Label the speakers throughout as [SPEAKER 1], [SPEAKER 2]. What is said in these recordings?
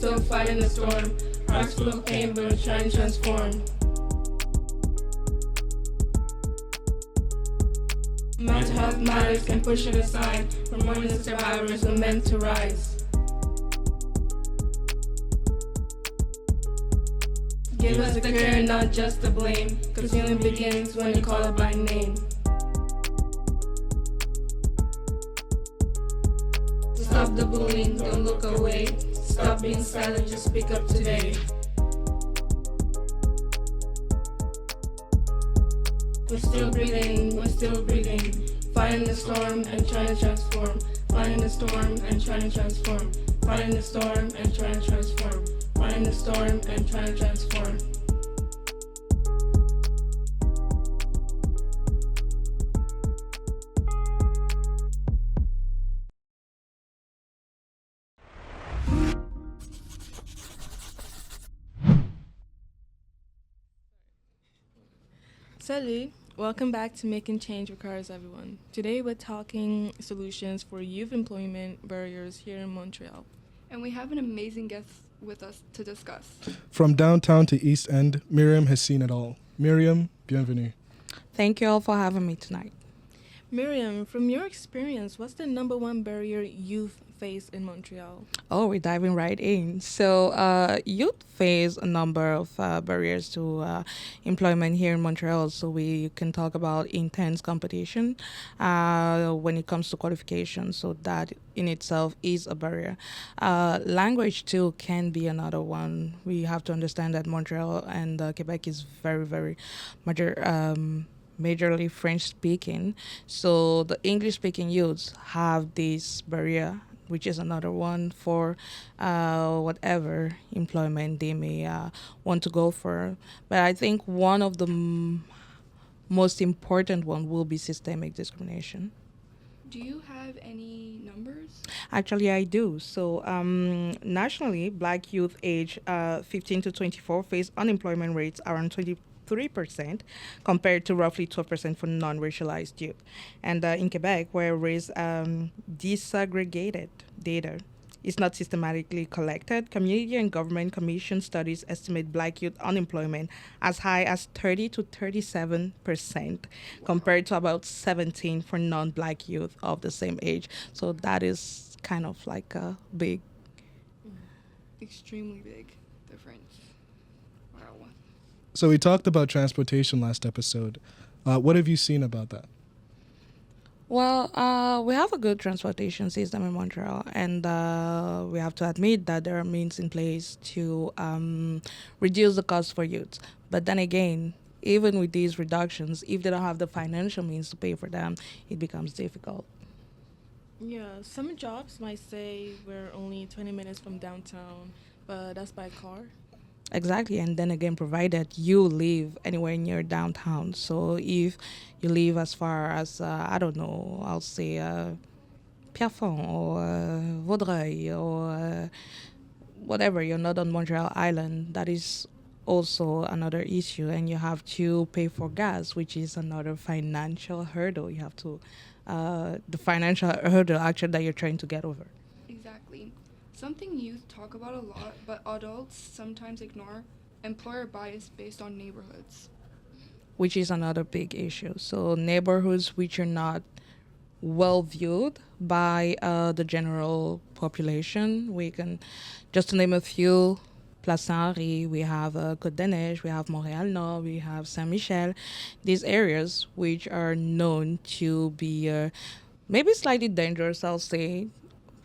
[SPEAKER 1] still fighting the storm. Hearts full of pain, but we're trying to transform. Mental health matters, can push it aside. We're more than survivors, we're meant to rise. Give us the care, not just the blame. Cause healing begins when you call it by name. Stop the bullying, don't look away. Stop being silent, just speak up today. We're still breathing, we're still breathing. Fighting the storm and trying to transform. Fighting the storm and trying to transform. Fighting the storm and trying to transform. Fighting the storm and trying to transform.
[SPEAKER 2] Salut! Welcome back to Making Change Requires Everyone. Today we're talking solutions for youth employment barriers here in Montreal.
[SPEAKER 3] And we have an amazing guest with us to discuss.
[SPEAKER 4] From downtown to East End, Myriam has seen it all. Myriam, bienvenue.
[SPEAKER 5] Thank you all for having me tonight.
[SPEAKER 2] Myriam, from your experience, what's the number one barrier youth face in Montreal?
[SPEAKER 5] Oh, we're diving right in. So, youth face a number of barriers to employment here in Montreal. So we can talk about intense competition when it comes to qualifications. So that in itself is a barrier. Language too can be another one. We have to understand that Montreal and Quebec is very, very majorly French speaking. So the English speaking youths have this barrier, which is another one for whatever employment they may want to go for. But I think one of the most important one will be systemic discrimination.
[SPEAKER 3] Do you have any numbers?
[SPEAKER 5] Actually, I do. So nationally, Black youth age 15 to 24 face unemployment rates around 23% compared to roughly 12% for non-racialized youth. And in Quebec, where race disaggregated data is not systematically collected, community and government commission studies estimate Black youth unemployment as high as 30 to 37% compared to about 17 for non-Black youth of the same age. So that is kind of like a big,
[SPEAKER 3] extremely big difference. Wow.
[SPEAKER 4] So we talked about transportation last episode. What have you seen about that?
[SPEAKER 5] Well, we have a good transportation system in Montreal, and we have to admit that there are means in place to reduce the cost for youths. But then again, even with these reductions, if they don't have the financial means to pay for them, it becomes difficult.
[SPEAKER 2] Yeah, some jobs might say we're only 20 minutes from downtown, but that's by car.
[SPEAKER 5] Exactly, and then again, provided you live anywhere near downtown. So if you live as far as, I don't know, I'll say Pierrefonds or Vaudreuil or whatever, you're not on Montreal Island, that is also another issue. And you have to pay for gas, which is another financial hurdle. You have to, the financial hurdle actually that you're trying to get over.
[SPEAKER 3] Exactly. Something youth talk about a lot, but adults sometimes ignore, employer bias based on neighborhoods.
[SPEAKER 5] Which is another big issue. So neighborhoods which are not well viewed by the general population. We can, just to name a few, Place Saint-Henri, we have Côte des Neiges, we have Montréal Nord, we have Saint-Michel. These areas which are known to be maybe slightly dangerous, I'll say.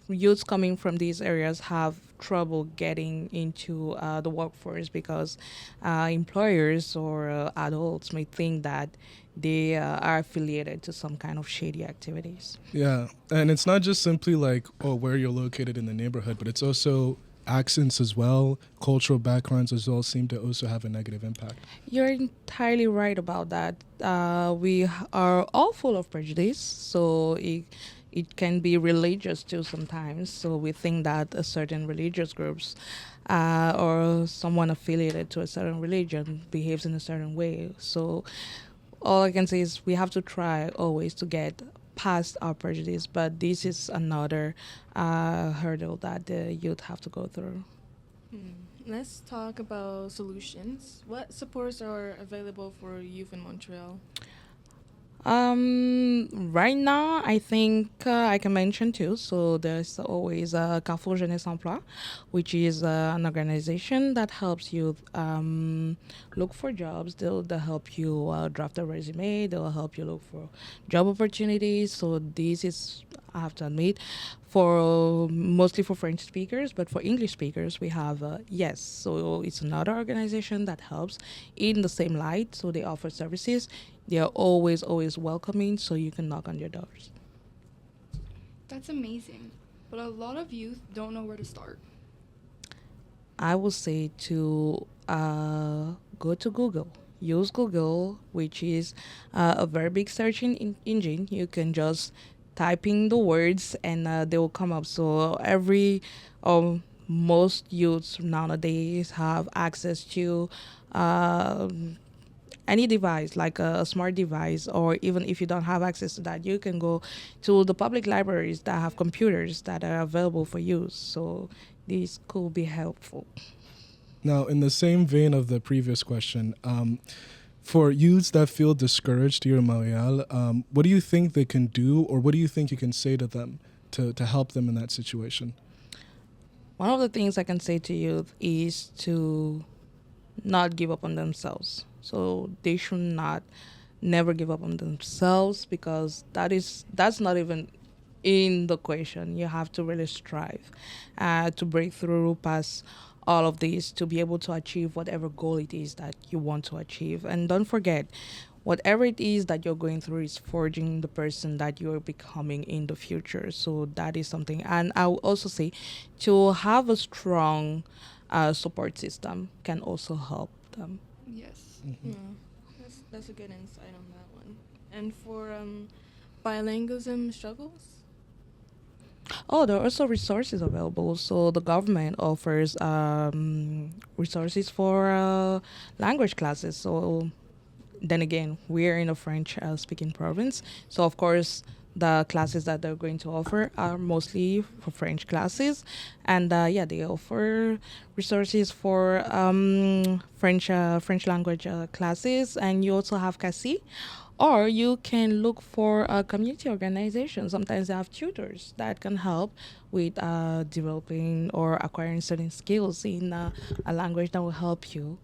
[SPEAKER 5] Youths coming from these areas have trouble getting into the workforce because employers or adults may think that they are affiliated to some kind of shady activities.
[SPEAKER 4] Yeah, and it's not just simply like, oh, where you're located in the neighborhood, but it's also accents as well, cultural backgrounds as well seem to also have a negative impact.
[SPEAKER 5] You're entirely right about that. We are all full of prejudice, so it can be religious too sometimes. So we think that a certain religious groups or someone affiliated to a certain religion behaves in a certain way. So all I can say is we have to try always to get past our prejudice, but this is another hurdle that the youth have to go through.
[SPEAKER 2] Let's talk about solutions. What supports are available for youth in Montreal?
[SPEAKER 5] Right now, I think I can mention two. So there's always Carrefour Jeunesse Emploi, which is an organization that helps you look for jobs. They'll help you draft a resume. They'll help you look for job opportunities. So this is, I have to admit, for mostly for French speakers, but for English speakers, we have Yes. So it's another organization that helps in the same light. So they offer services. They are always welcoming, so you can knock on their doors.
[SPEAKER 3] That's amazing. But a lot of youth don't know where to start.
[SPEAKER 5] I would say to go to Google. Use Google, which is a very big engine. You can just type in the words and they will come up. So most youths nowadays have access to any device, like a smart device, or even if you don't have access to that, you can go to the public libraries that have computers that are available for use. So these could be helpful.
[SPEAKER 4] Now, in the same vein of the previous question, for youths that feel discouraged here in Montreal, what do you think they can do, or what do you think you can say to them to help them in that situation?
[SPEAKER 5] One of the things I can say to youth is to not give up on themselves. So they should never give up on themselves, because that's not even in the question. You have to really strive to break through past all of these to be able to achieve whatever goal it is that you want to achieve. And don't forget, whatever it is that you're going through is forging the person that you're becoming in the future. So that is something. And I will also say to have a strong support system can also help them.
[SPEAKER 3] Yes.
[SPEAKER 2] Yeah, that's a good insight on that one. And for bilingualism struggles?
[SPEAKER 5] Oh, there are also resources available. So the government offers resources for language classes. So then again, we're in a French speaking province. So of course, the classes that they're going to offer are mostly for French classes. And they offer resources for French language classes. And you also have CASI. Or you can look for a community organization. Sometimes they have tutors that can help with developing or acquiring certain skills in a language that will help you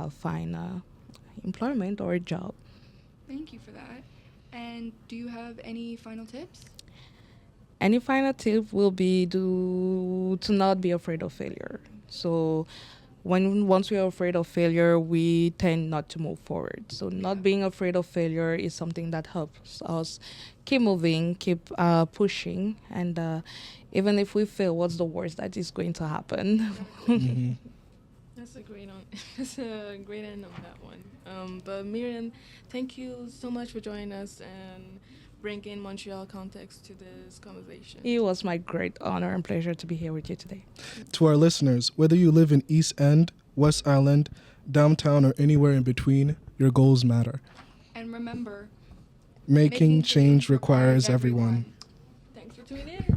[SPEAKER 5] find employment or a job.
[SPEAKER 3] Thank you for that. And do you have any final tips?
[SPEAKER 5] Any final tip will be to not be afraid of failure. So once we are afraid of failure, we tend not to move forward. So not being afraid of failure is something that helps us keep moving, keep pushing, and even if we fail, what's the worst that is going to happen?
[SPEAKER 4] Mm-hmm.
[SPEAKER 2] That's a great end on that one. But Myriam, thank you so much for joining us and bringing Montreal context to this conversation.
[SPEAKER 5] It was my great honor and pleasure to be here with you today.
[SPEAKER 4] To our listeners, whether you live in East End, West Island, downtown, or anywhere in between, your goals matter.
[SPEAKER 3] And remember,
[SPEAKER 4] Making change requires everyone.
[SPEAKER 2] Thanks for tuning in.